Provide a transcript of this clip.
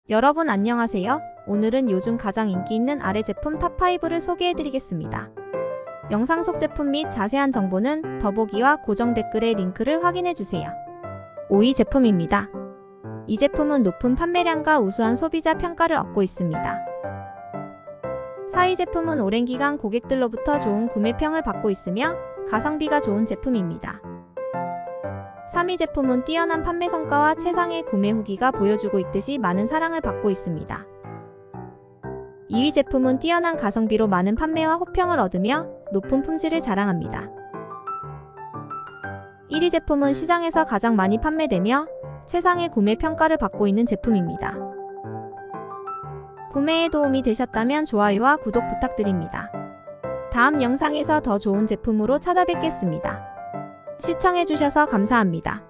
여러분 안녕하세요. 오늘은 요즘 가장 인기 있는 아래 제품 탑5를 소개해드리겠습니다. 영상 속 제품 및 자세한 정보는 더보기와 고정 댓글의 링크를 확인해주세요. 5위 제품입니다. 이 제품은 높은 판매량과 우수한 소비자 평가를 얻고 있습니다. 4위 제품은 오랜 기간 고객들로부터 좋은 구매평을 받고 있으며 가성비가 좋은 제품입니다. 3위 제품은 뛰어난 판매 성과와 최상의 구매 후기가 보여주고 있듯이 많은 사랑을 받고 있습니다. 2위 제품은 뛰어난 가성비로 많은 판매와 호평을 얻으며 높은 품질을 자랑합니다. 1위 제품은 시장에서 가장 많이 판매되며 최상의 구매 평가를 받고 있는 제품입니다. 구매에 도움이 되셨다면 좋아요와 구독 부탁드립니다. 다음 영상에서 더 좋은 제품으로 찾아뵙겠습니다. 시청해주셔서 감사합니다.